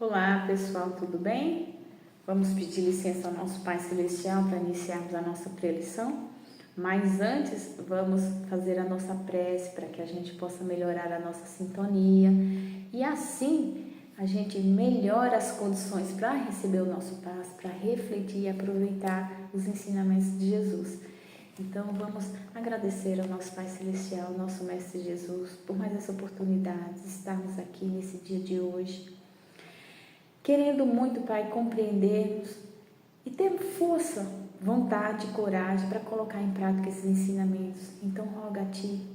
Olá pessoal, tudo bem? Vamos pedir licença ao nosso Pai Celestial para iniciarmos a nossa pré-lição, mas antes vamos fazer a nossa prece para que a gente possa melhorar a nossa sintonia e assim a gente melhora as condições para receber o nosso paz, para refletir e aproveitar os ensinamentos de Jesus. Então vamos agradecer ao nosso Pai Celestial, nosso Mestre Jesus, por mais essa oportunidade de estarmos aqui nesse dia de hoje. Querendo muito, Pai, compreendermos e ter força, vontade e coragem para colocar em prática esses ensinamentos. Então, roga a Ti,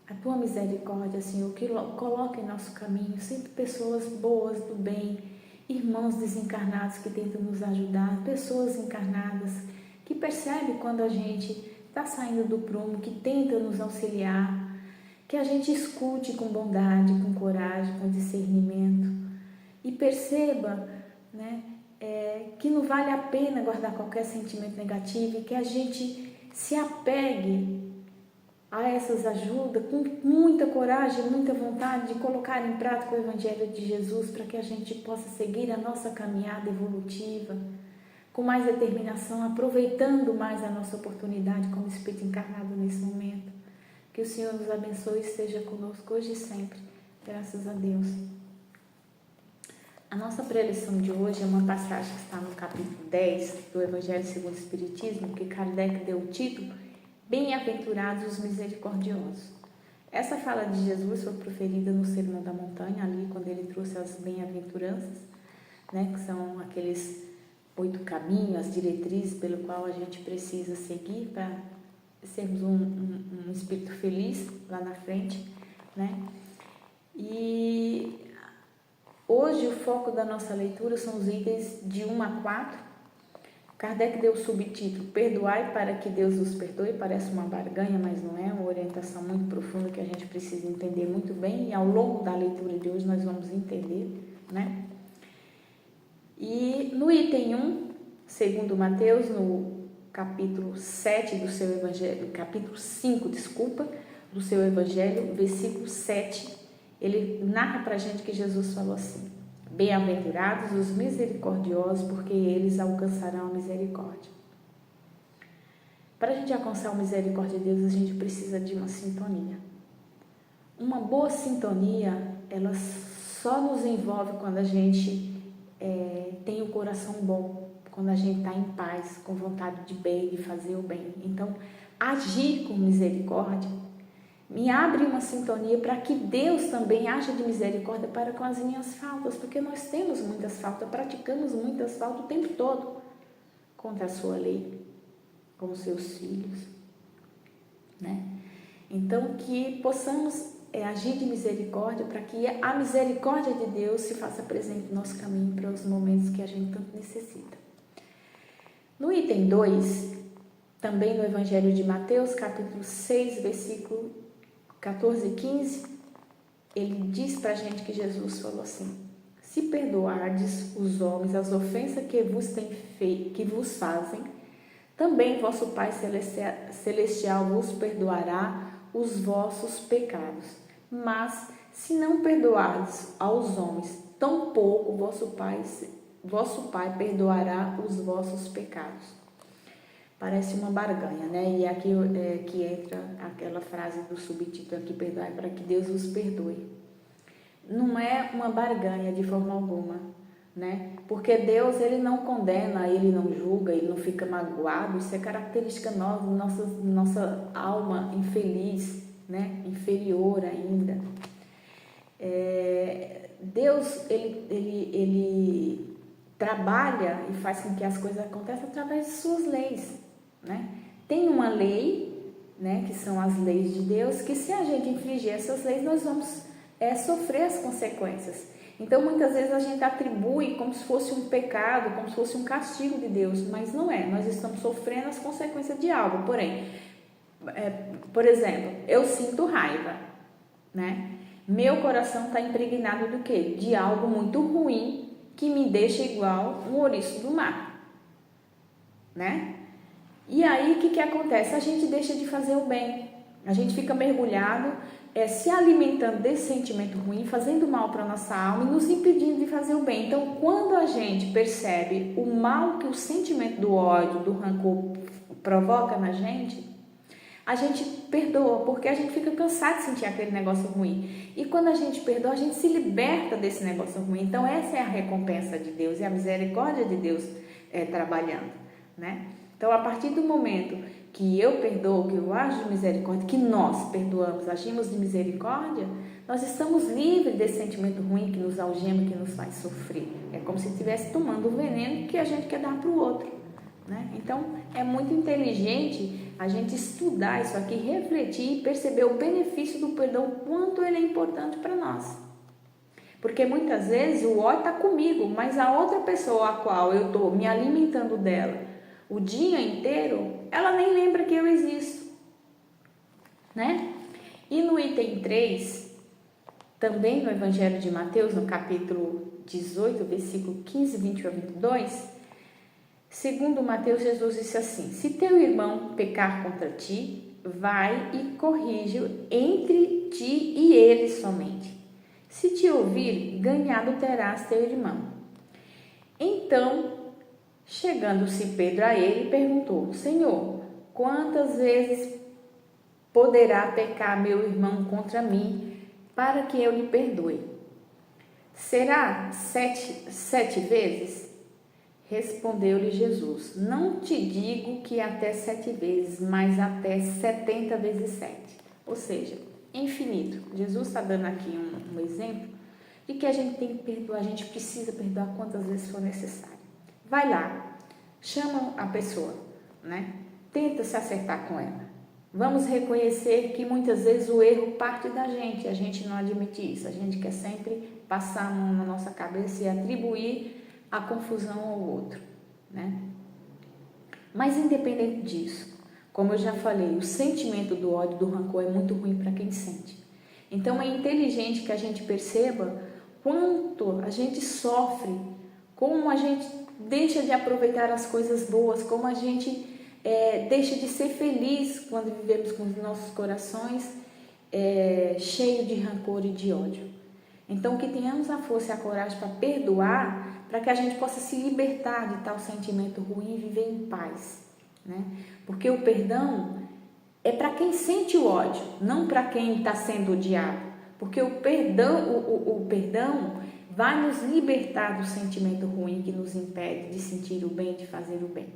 a Tua misericórdia, Senhor, que coloque em nosso caminho sempre pessoas boas do bem, irmãos desencarnados que tentam nos ajudar, pessoas encarnadas que percebem quando a gente está saindo do prumo, que tenta nos auxiliar, que a gente escute com bondade, com coragem, com discernimento. E perceba, que não vale a pena guardar qualquer sentimento negativo e que a gente se apegue a essas ajudas com muita coragem, muita vontade de colocar em prática o Evangelho de Jesus para que a gente possa seguir a nossa caminhada evolutiva com mais determinação, aproveitando mais a nossa oportunidade como espírito encarnado nesse momento. Que o Senhor nos abençoe e esteja conosco hoje e sempre. Graças a Deus. A nossa pré-lição de hoje é uma passagem que está no capítulo 10 do Evangelho segundo o Espiritismo, que Kardec deu o título Bem-aventurados os misericordiosos. Essa fala de Jesus foi proferida no Sermão da Montanha, ali quando ele trouxe as bem-aventuranças, que são aqueles 8 caminhos, as diretrizes pelo qual a gente precisa seguir para sermos um espírito feliz lá na frente, E hoje o foco da nossa leitura são os itens de 1 a 4. Kardec deu o subtítulo Perdoai para que Deus os perdoe. Parece uma barganha, mas não é, uma orientação muito profunda que a gente precisa entender muito bem e ao longo da leitura de hoje nós vamos entender, E no item 1, segundo Mateus, no capítulo 7 do seu Evangelho, capítulo 5, do seu Evangelho, versículo 7, ele narra para a gente que Jesus falou assim: Bem-aventurados os misericordiosos, porque eles alcançarão a misericórdia. Para a gente alcançar a misericórdia de Deus, a gente precisa de uma sintonia. Uma boa sintonia, ela só nos envolve quando a gente tem o coração bom, quando a gente está em paz, com vontade de bem, de fazer o bem. Então, agir com misericórdia me abre uma sintonia para que Deus também haja de misericórdia para com as minhas faltas, porque nós temos muitas faltas, praticamos muitas faltas o tempo todo contra a sua lei, com os seus filhos, Então, que possamos agir de misericórdia para que a misericórdia de Deus se faça presente no nosso caminho para os momentos que a gente tanto necessita. No item 2, também no Evangelho de Mateus, capítulo 6, versículo 14 e 15, ele diz para a gente que Jesus falou assim: Se perdoardes os homens as ofensas que vos fazem, também vosso Pai Celestial vos perdoará os vossos pecados. Mas, se não perdoardes aos homens, tampouco vosso Pai perdoará os vossos pecados. Parece uma barganha, E aqui que entra aquela frase do subtítulo aqui, perdoai para que Deus os perdoe. Não é uma barganha de forma alguma, Porque Deus, Ele não condena, Ele não julga, Ele não fica magoado. Isso é característica nossa alma infeliz, inferior ainda. Deus, ele trabalha e faz com que as coisas aconteçam através de suas leis, Tem uma lei, que são as leis de Deus, que se a gente infringir essas leis, nós vamos sofrer as consequências. Então, muitas vezes a gente atribui como se fosse um pecado, como se fosse um castigo de Deus, mas não é. Nós estamos sofrendo as consequências de algo. Porém, por exemplo, eu sinto raiva, Meu coração está impregnado do quê? De algo muito ruim que me deixa igual um ouriço do mar, E aí, o que acontece? A gente deixa de fazer o bem, a gente fica mergulhado se alimentando desse sentimento ruim, fazendo mal para a nossa alma e nos impedindo de fazer o bem. Então, quando a gente percebe o mal que o sentimento do ódio, do rancor provoca na gente, a gente perdoa, porque a gente fica cansado de sentir aquele negócio ruim. E quando a gente perdoa, a gente se liberta desse negócio ruim. Então, essa é a recompensa de Deus e a misericórdia de Deus trabalhando, né? Então, a partir do momento que eu perdoo, que eu ajo de misericórdia, que nós perdoamos, agimos de misericórdia, nós estamos livres desse sentimento ruim que nos algema, que nos faz sofrer. É como se estivesse tomando o veneno que a gente quer dar para o outro, né? Então, é muito inteligente a gente estudar isso aqui, refletir e perceber o benefício do perdão, o quanto ele é importante para nós. Porque muitas vezes o ódio está comigo, mas a outra pessoa a qual eu estou me alimentando dela o dia inteiro, ela nem lembra que eu existo, né? E no item 3, também no Evangelho de Mateus, no capítulo 18, versículo 15, 21 a 22, segundo Mateus, Jesus disse assim: se teu irmão pecar contra ti, vai e corrige-o entre ti e ele somente. Se te ouvir, ganhado terás teu irmão. Então, chegando-se Pedro a ele, perguntou: Senhor, quantas vezes poderá pecar meu irmão contra mim, para que eu lhe perdoe? Será sete vezes? Respondeu-lhe Jesus: não te digo que até 7 vezes, mas até 70 vezes 7. Ou seja, infinito. Jesus está dando aqui um exemplo de que a gente tem que perdoar, a gente precisa perdoar quantas vezes for necessário. Vai lá, chama a pessoa, né? Tenta se acertar com ela. Vamos reconhecer que muitas vezes o erro parte da gente, a gente não admite isso, a gente quer sempre passar a mão na nossa cabeça e atribuir a confusão ao outro, né? Mas independente disso, como eu já falei, o sentimento do ódio, do rancor é muito ruim para quem sente. Então é inteligente que a gente perceba quanto a gente sofre, como a gente deixa de aproveitar as coisas boas, como a gente deixa de ser feliz quando vivemos com os nossos corações cheios de rancor e de ódio. Então, que tenhamos a força e a coragem para perdoar, para que a gente possa se libertar de tal sentimento ruim e viver em paz, né? Porque o perdão é para quem sente o ódio, não para quem está sendo odiado. Porque o perdão vai nos libertar do sentimento ruim que nos impede de sentir o bem, de fazer o bem,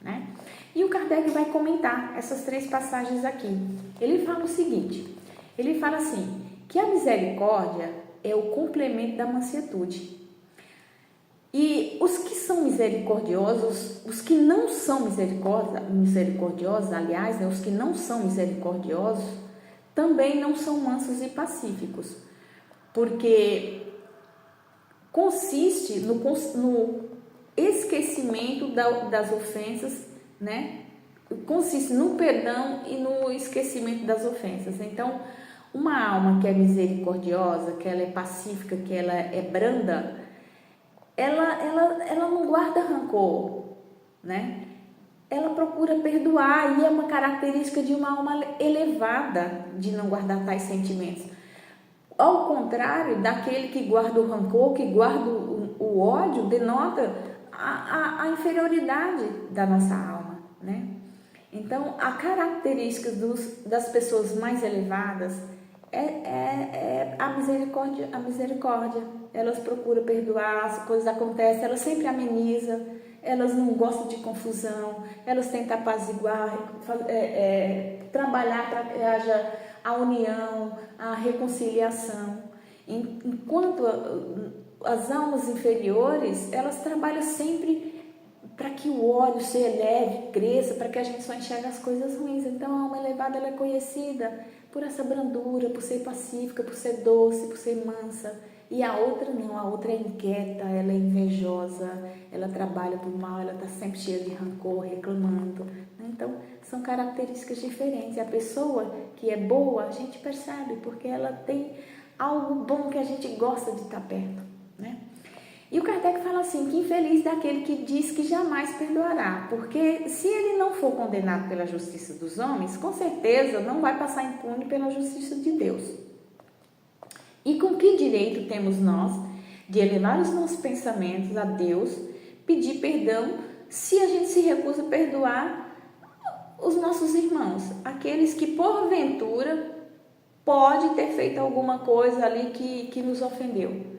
né? E o Kardec vai comentar essas 3 passagens aqui. Ele fala o seguinte, ele fala assim, que a misericórdia é o complemento da mansuetude. E os que são misericordiosos, os que não são misericordiosos, aliás, né, os que não são misericordiosos, também não são mansos e pacíficos, porque consiste no esquecimento das ofensas, né? Consiste no perdão e no esquecimento das ofensas. Então, uma alma que é misericordiosa, que ela é pacífica, que ela é branda, ela não guarda rancor, né? Ela procura perdoar, e é uma característica de uma alma elevada de não guardar tais sentimentos. Ao contrário daquele que guarda o rancor, que guarda o ódio, denota a inferioridade da nossa alma, né? Então, a característica das pessoas mais elevadas é a misericórdia. Elas procuram perdoar, as coisas acontecem, elas sempre amenizam, elas não gostam de confusão, elas tentam apaziguar, trabalhar para que haja a união, a reconciliação. Enquanto as almas inferiores, elas trabalham sempre para que o ódio se eleve, cresça, para que a gente só enxergue as coisas ruins. Então, a alma elevada ela é conhecida por essa brandura, por ser pacífica, por ser doce, por ser mansa. E a outra não, a outra é inquieta, ela é invejosa, ela trabalha por mal, ela está sempre cheia de rancor, reclamando. Então, são características diferentes. A pessoa que é boa, a gente percebe, porque ela tem algo bom que a gente gosta de estar perto, né? E o Kardec fala assim, que infeliz daquele que diz que jamais perdoará, porque se ele não for condenado pela justiça dos homens, com certeza não vai passar impune pela justiça de Deus. E com que direito temos nós de elevar os nossos pensamentos a Deus, pedir perdão, se a gente se recusa a perdoar os nossos irmãos, aqueles que porventura pode ter feito alguma coisa ali que nos ofendeu?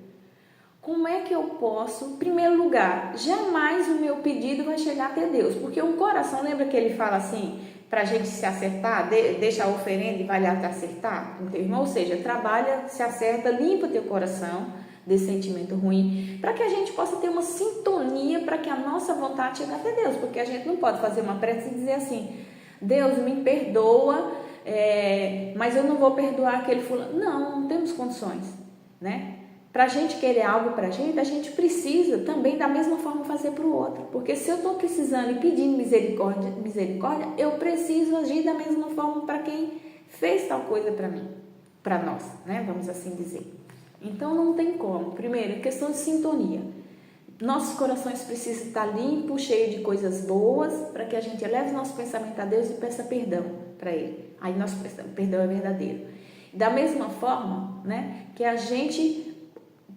Como é que eu posso, em primeiro lugar, jamais o meu pedido vai chegar até Deus, porque o coração, lembra que ele fala assim, para a gente se acertar, deixa a oferenda e vai lá te acertar com teu irmão, ou seja, trabalha, se acerta, limpa teu coração desse sentimento ruim, para que a gente possa ter uma sintonia, para que a nossa vontade chegue até Deus, porque a gente não pode fazer uma prece e dizer assim, Deus me perdoa, mas eu não vou perdoar aquele fulano. Não temos condições, né? Para a gente querer algo para a gente precisa também da mesma forma fazer para o outro. Porque se eu estou precisando e pedindo misericórdia, eu preciso agir da mesma forma para quem fez tal coisa para mim, para nós, né? Vamos assim dizer. Então não tem como. Primeiro, questão de sintonia. Nossos corações precisam estar limpos, cheios de coisas boas, para que a gente eleve o nosso pensamento a Deus e peça perdão para Ele. Aí nosso perdão é verdadeiro. Da mesma forma, né, que a gente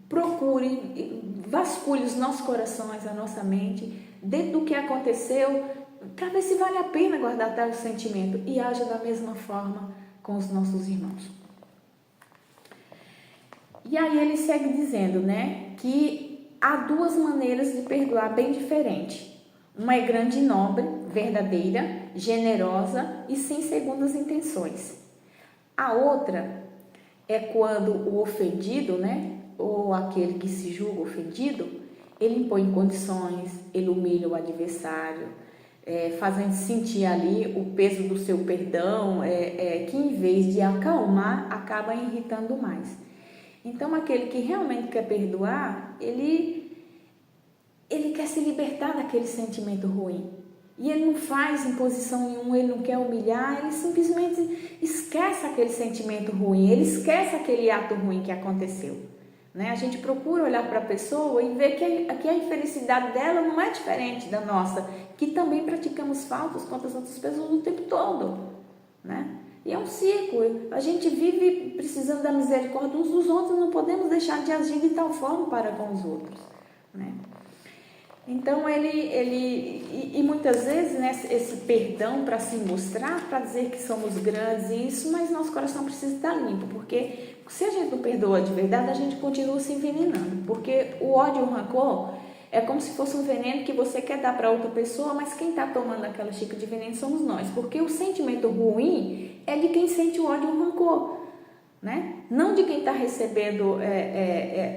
procure, vasculhe os nossos corações, a nossa mente, dentro do que aconteceu, para ver se vale a pena guardar tal sentimento e haja da mesma forma com os nossos irmãos. E aí ele segue dizendo, né, que há duas maneiras de perdoar bem diferentes. Uma é grande e nobre, verdadeira, generosa e sem segundas intenções. A outra é quando o ofendido, né, ou aquele que se julga ofendido, ele impõe condições, ele humilha o adversário, fazendo sentir ali o peso do seu perdão, que em vez de acalmar, acaba irritando mais. Então, aquele que realmente quer perdoar, ele quer se libertar daquele sentimento ruim. E ele não faz imposição nenhuma, ele não quer humilhar, ele simplesmente esquece aquele sentimento ruim, ele esquece aquele ato ruim que aconteceu. Né? A gente procura olhar para a pessoa e ver que a infelicidade dela não é diferente da nossa, que também praticamos faltas contra as outras pessoas o tempo todo. Né? E é um ciclo, a gente vive precisando da misericórdia uns dos outros, não podemos deixar de agir de tal forma para com os outros. Né? Então, e muitas vezes, né, esse perdão para se mostrar, para dizer que somos grandes e isso, mas nosso coração precisa estar limpo, porque se a gente não perdoa de verdade, a gente continua se envenenando, porque o ódio e o rancor é como se fosse um veneno que você quer dar para outra pessoa, mas quem está tomando aquela xícara de veneno somos nós, porque o sentimento ruim é de quem sente o ódio e o rancor, né? Não de quem está recebendo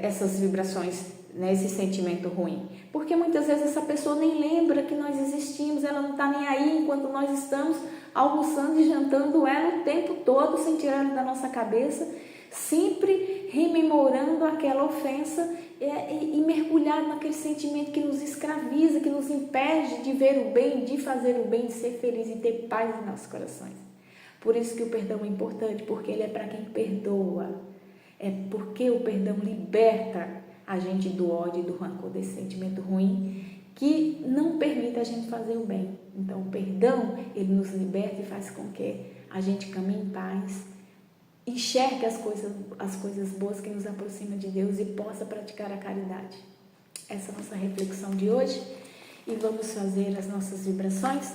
essas vibrações, né, esse sentimento ruim, porque muitas vezes essa pessoa nem lembra que nós existimos, ela não está nem aí enquanto nós estamos almoçando e jantando ela o tempo todo, sem tirar ela da nossa cabeça, sempre rememorando aquela ofensa e mergulhado naquele sentimento que nos escraviza, que nos impede de ver o bem, de fazer o bem, de ser feliz e ter paz em nossos corações. Por isso que o perdão é importante, porque ele é para quem perdoa, é porque o perdão liberta a gente do ódio e do rancor, desse sentimento ruim que não permite a gente fazer o bem. Então, o perdão, ele nos liberta e faz com que a gente caminhe em paz, enxergue as coisas boas que nos aproximam de Deus e possa praticar a caridade. Essa é a nossa reflexão de hoje e vamos fazer as nossas vibrações.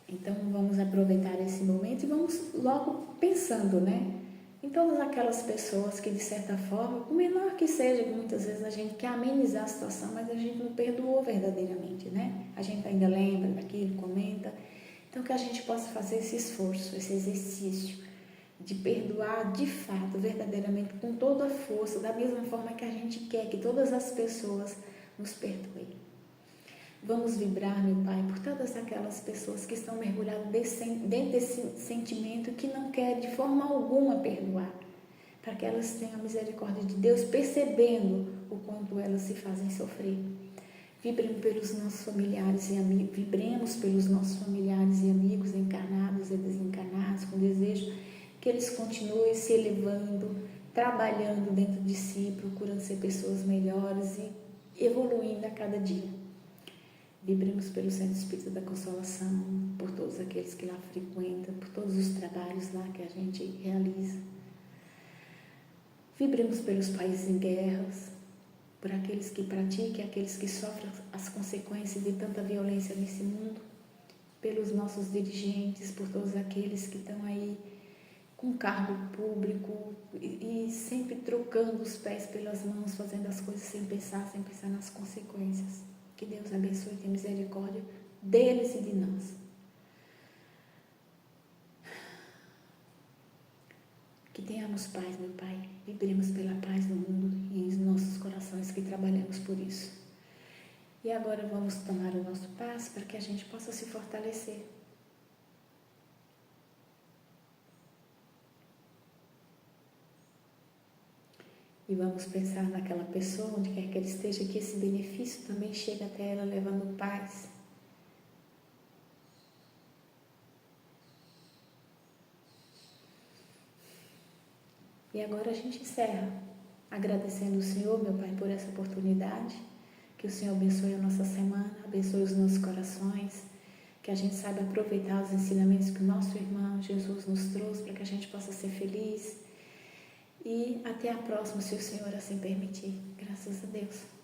Então, vamos aproveitar esse momento e vamos logo pensando, né? Em todas aquelas pessoas que, de certa forma, por menor que seja, que muitas vezes a gente quer amenizar a situação, mas a gente não perdoou verdadeiramente, né? A gente ainda lembra daquilo, comenta. Então, que a gente possa fazer esse esforço, esse exercício de perdoar de fato, verdadeiramente, com toda a força, da mesma forma que a gente quer que todas as pessoas nos perdoem. Vamos vibrar, meu Pai, por todas aquelas pessoas que estão mergulhadas dentro desse sentimento que não quer de forma alguma perdoar, para que elas tenham a misericórdia de Deus, percebendo o quanto elas se fazem sofrer. Vibremos pelos nossos familiares e amigos, vibremos pelos nossos familiares e amigos encarnados e desencarnados, com desejo que eles continuem se elevando, trabalhando dentro de si, procurando ser pessoas melhores e evoluindo a cada dia. Vibremos pelo Centro Espírita da Consolação, por todos aqueles que lá frequentam, por todos os trabalhos lá que a gente realiza. Vibremos pelos países em guerras, por aqueles que praticam e aqueles que sofrem as consequências de tanta violência nesse mundo, pelos nossos dirigentes, por todos aqueles que estão aí com cargo público e sempre trocando os pés pelas mãos, fazendo as coisas sem pensar nas consequências. Que Deus abençoe e tenha misericórdia deles e de nós. Que tenhamos paz, meu Pai. Vibremos pela paz no mundo e em nossos corações que trabalhamos por isso. E agora vamos tomar o nosso passo para que a gente possa se fortalecer. E vamos pensar naquela pessoa, onde quer que ela esteja, que esse benefício também chegue até ela levando paz. E agora a gente encerra, agradecendo o Senhor, meu Pai, por essa oportunidade. Que o Senhor abençoe a nossa semana, abençoe os nossos corações, que a gente saiba aproveitar os ensinamentos que o nosso irmão Jesus nos trouxe, para que a gente possa ser feliz. E até a próxima, se o Senhor assim permitir. Graças a Deus.